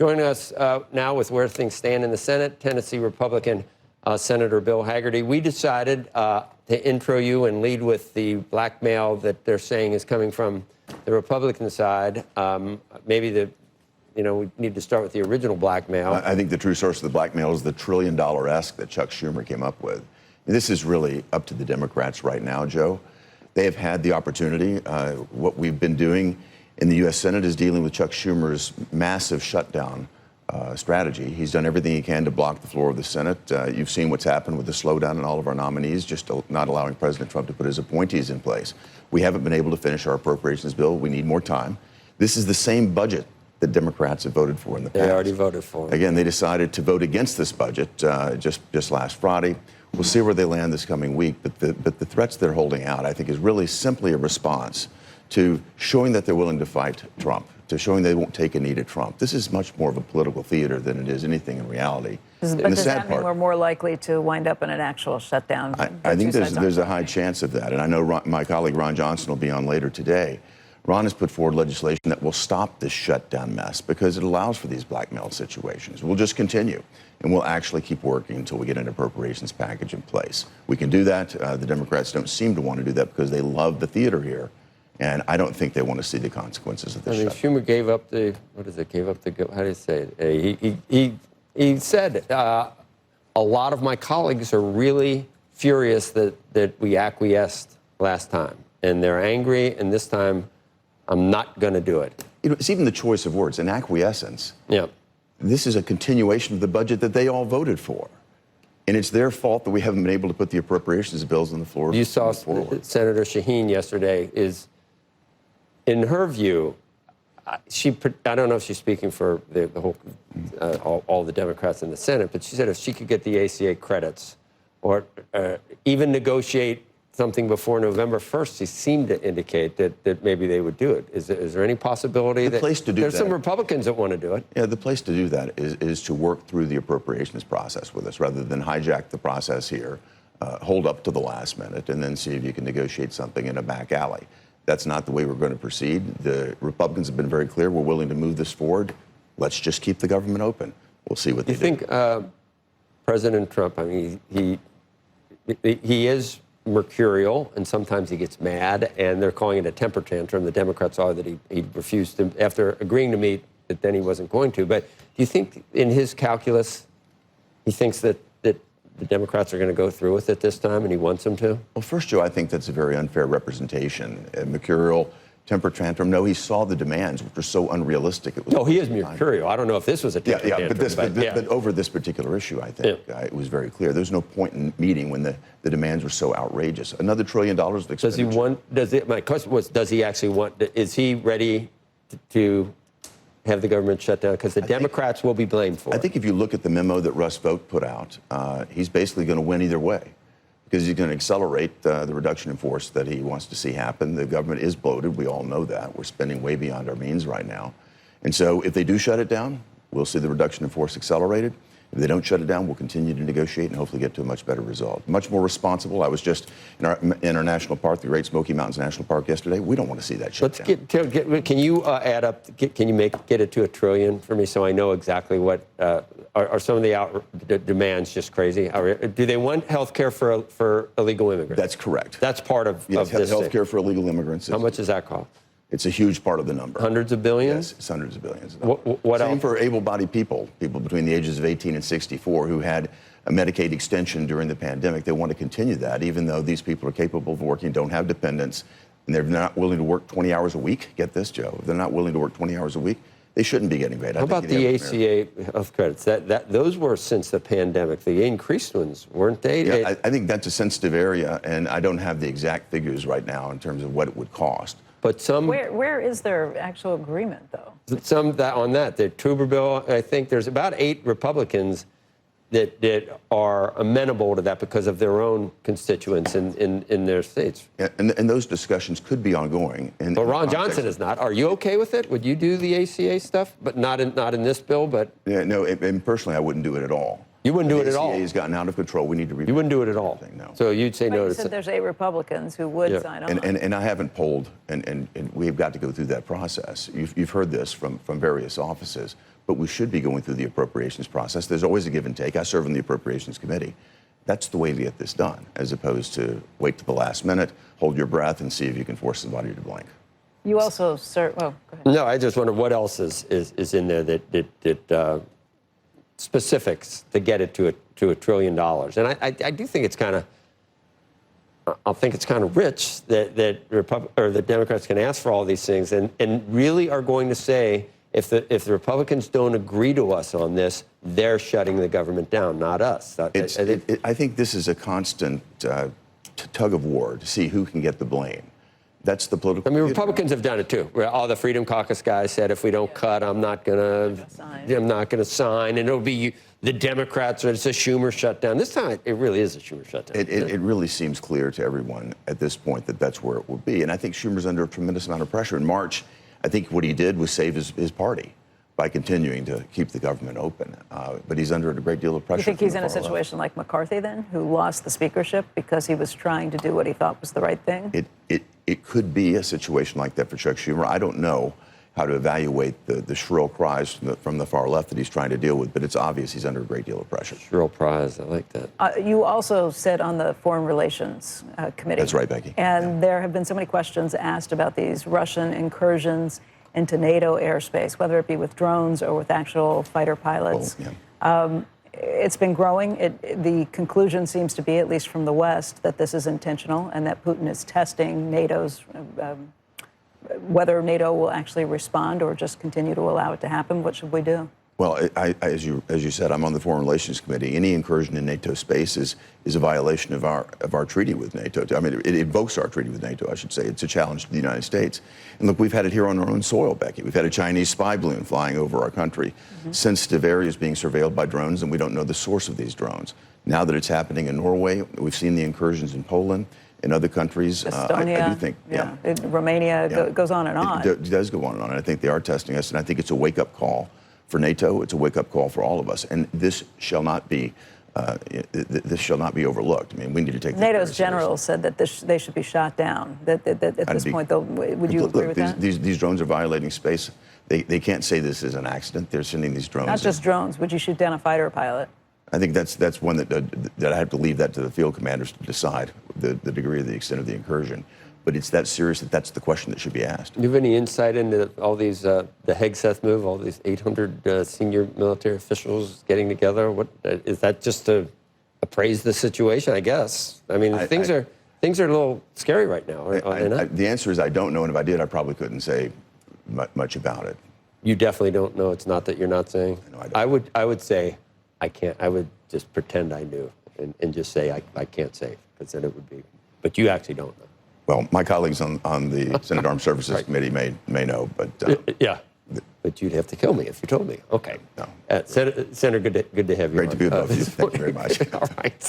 Joining us now with where things stand in the Senate, Tennessee Republican Senator Bill Hagerty. We decided to intro you and lead with the blackmail that they're saying is coming from the Republican side. Maybe we need to start with the original blackmail. I think the true source of the blackmail is the $1 trillion-esque that Chuck Schumer came up with. This is really up to the Democrats right now, Joe. They have had the opportunity. What we've been doing in the U.S. Senate is dealing with Chuck Schumer's massive shutdown strategy. He's done everything he can to block the floor of the Senate. You've seen what's happened with the slowdown in all of our nominees, just not allowing President Trump to put his appointees in place. We haven't been able to finish our appropriations bill. We need more time. This is the same budget that Democrats have voted for in the past. They already voted for it. Again, they decided to vote against this budget just last Friday. We'll see where they land this coming week, but the threats they're holding out, I think, is really simply a response to showing that they're willing to fight Trump, to showing they won't take a knee to Trump. This is much more of a political theater than it is anything in reality. But does that mean we're more likely to wind up in an actual shutdown? I think there's a high chance of that, and I know my colleague Ron Johnson will be on later today. Ron has put forward legislation that will stop this shutdown mess because it allows for these blackmail situations. We'll just continue, and we'll actually keep working until we get an appropriations package in place. We can do that. The Democrats don't seem to want to do that because they love the theater here, and I don't think they want to see the consequences of this shutdown. Schumer gave up the, how do you say it? He said, a lot of my colleagues are really furious that we acquiesced last time, and they're angry, and this time I'm not going to do it. It's even the choice of words, an acquiescence. Yeah. This is a continuation of the budget that they all voted for. And it's their fault that we haven't been able to put the appropriations bills on the floor. You saw Senator Shaheen yesterday is, in her view, I don't know if she's speaking for the whole, all the Democrats in the Senate, but she said if she could get the ACA credits or even negotiate something before November 1st, he seemed to indicate that maybe they would do it. Is there any possibility that there's some Republicans that want to do it? Yeah, the place to do that is to work through the appropriations process with us rather than hijack the process here, hold up to the last minute, and then see if you can negotiate something in a back alley. That's not the way we're going to proceed. The Republicans have been very clear. We're willing to move this forward. Let's just keep the government open. We'll see what they do. You think President Trump, I mean, he is mercurial, and sometimes he gets mad, and they're calling it a temper tantrum. The Democrats are that he refused to, after agreeing to meet, that then he wasn't going to. But do you think in his calculus, he thinks that the Democrats are going to go through with it this time, and he wants them to? Well, first, Joe, I think that's a very unfair representation. Mercurial, temper tantrum. No, he saw the demands, which were so unrealistic. No, he is mercurial. I don't know if this was a temper tantrum. But over this particular issue, I think it was very clear. There's no point in meeting when the demands were so outrageous. Another $1 trillion of expenditure. My question was, does he actually want, is he ready to have the government shut down? Because the Democrats will be blamed for it. I think if you look at the memo that Russ Vought put out, he's basically going to win either way, because he's going to accelerate the reduction in force that he wants to see happen. The government is bloated. We all know that. We're spending way beyond our means right now. And so if they do shut it down, we'll see the reduction in force accelerated. If they don't shut it down, we'll continue to negotiate and hopefully get to a much better result. Much more responsible. I was just in our national park, the Great Smoky Mountains National Park yesterday. We don't want to see that shut down. Can you add up, can you get it to $1 trillion for me so I know exactly what, are some of the demands just crazy? Do they want health care for illegal immigrants? That's correct. That's part of this health care for illegal immigrants. How much does that cost? It's a huge part of the number. Hundreds of billions? Yes, it's hundreds of billions. What Same else? for able-bodied people between the ages of 18 and 64 who had a Medicaid extension during the pandemic. They want to continue that, even though these people are capable of working, don't have dependents, and they're not willing to work 20 hours a week. Get this, Joe. If they're not willing to work 20 hours a week, they shouldn't be getting paid. How about the ACA health credits? Those were since the pandemic. The increased ones, weren't they? Yeah, I think that's a sensitive area, and I don't have the exact figures right now in terms of what it would cost. But some, where is their actual agreement, though? Some on that, the Tuberville, I think there's about 8 Republicans that are amenable to that because of their own constituents in their states. Yeah, and those discussions could be ongoing. But Ron Johnson is not. Are you okay with it? Would you do the ACA stuff, but not in this bill? But yeah, no, and personally, I wouldn't do it at all. You wouldn't do it at all? The ACA has gotten out of control. We need to You wouldn't do it at all? No. So you'd say no to... You said there's 8 Republicans who would sign on. And I haven't polled, and we've got to go through that process. You've heard this from various offices. but we should be going through the appropriations process. There's always a give and take. I serve on the Appropriations Committee. That's the way to get this done, as opposed to wait to the last minute, hold your breath, and see if you can force somebody to blink. You also serve. Oh, go ahead. No, I just wonder what else is in there that specifics to get it to $1 trillion. And I do think it's kind of. I think it's kind of rich that the Democrats can ask for all these things and really are going to say if the Republicans don't agree to us on this, they're shutting the government down, not us. I think this is a constant tug of war to see who can get the blame. That's the political. I mean, Republicans have done it too. Where all the Freedom Caucus guys said, if we don't cut, I'm not going to sign, and it'll be the Democrats, or it's a Schumer shutdown. This time, it really is a Schumer shutdown. It really seems clear to everyone at this point that that's where it will be. And I think Schumer's under a tremendous amount of pressure. In March, I think what he did was save his party by continuing to keep the government open. But he's under a great deal of pressure. You think he's in a situation like McCarthy then, who lost the speakership because he was trying to do what he thought was the right thing? It could be a situation like that for Chuck Schumer. I don't know how to evaluate the shrill cries from the far left that he's trying to deal with, but it's obvious he's under a great deal of pressure. Shrill cries, I like that. You also said on the Foreign Relations Committee. That's right, Becky. And there have been so many questions asked about these Russian incursions into NATO airspace, whether it be with drones or with actual fighter pilots. Oh, yeah. It's been growing. The conclusion seems to be, at least from the West, that this is intentional and that Putin is testing NATO's, whether NATO will actually respond or just continue to allow it to happen. What should we do? Well, as you said, I'm on the Foreign Relations Committee. Any incursion in NATO space is a violation of our treaty with NATO. I mean, it invokes our treaty with NATO, I should say. It's a challenge to the United States. And look, we've had it here on our own soil, Becky. We've had a Chinese spy balloon flying over our country, sensitive areas being surveilled by drones, and we don't know the source of these drones. Now that it's happening in Norway, we've seen the incursions in Poland, in other countries. Estonia, I do think, Romania, goes on and on. It does go on and on. I think they are testing us, and I think it's a wake-up call for NATO. It's a wake-up call for all of us, and this shall not be overlooked. I mean, we need to take this NATO's general said that they should be shot down. That at this point, though, would you agree with that? These drones are violating space. They can't say this is an accident. They're sending these drones. Not just drones. Would you shoot down a fighter pilot? I think that's one that I have to leave that to the field commanders to decide the degree of the extent of the incursion. But it's that serious that's the question that should be asked. Do you have any insight into all these, the Hegseth move, all these 800 senior military officials getting together? What is that, just to appraise the situation, I guess? I mean, things are a little scary right now. The answer is I don't know, and if I did, I probably couldn't say much about it. You definitely don't know. It's not that you're not saying. No, I don't. I would say I can't. I would just pretend I knew and just say I can't say, because then it would be. But you actually don't know. Well, my colleagues on the Senate Armed Services Committee may know, but yeah. But you'd have to kill me if you told me. Okay. No. Senator, good to have you. Great on. to be with both of you. Thank you very much. All right.